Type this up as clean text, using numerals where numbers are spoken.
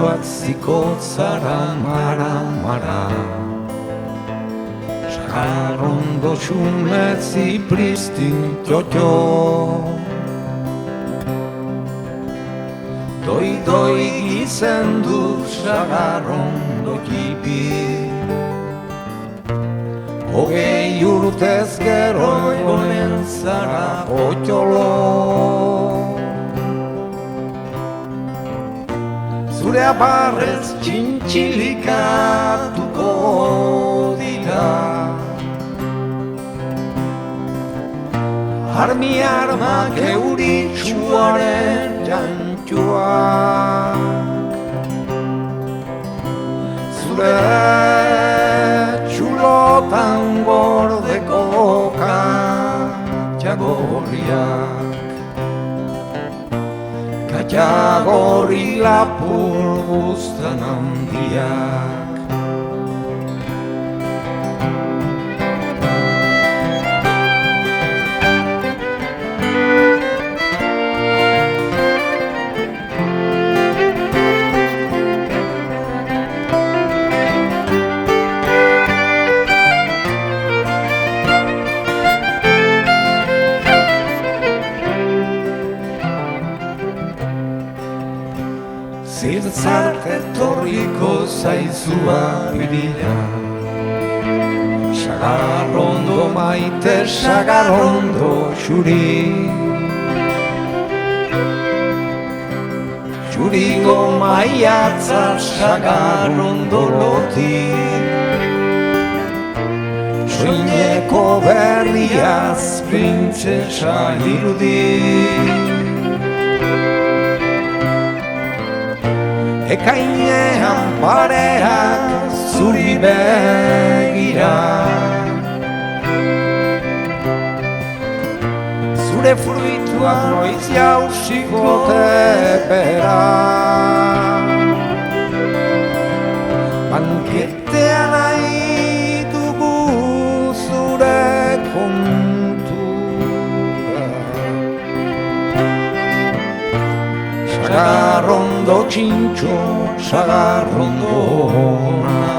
Zuloak zikotzara mara Sagarrondo xumetzi pristin txotxo Doi gizendu sagarrondo jipi Hogei urtez gero egonen zara otxolo Zure aparrez txintxilikatuko dira Armak euritsuaren jantxuak Zure txulotan gordeko katxagorriak Katxagorri lapur guztan handiak Zirtzart etorriko zaizua birila Sagarrondo maite, sagarrondo xuri Xurigo maiatza, sagarrondo loti Soineko berriaz, printzesa irudi Ekainean pareak zuri begira Zure fruitua noiz jausiko tepera Banketean nahi dugu zure kontura Sagarrondo txintxo, sagarrondo ona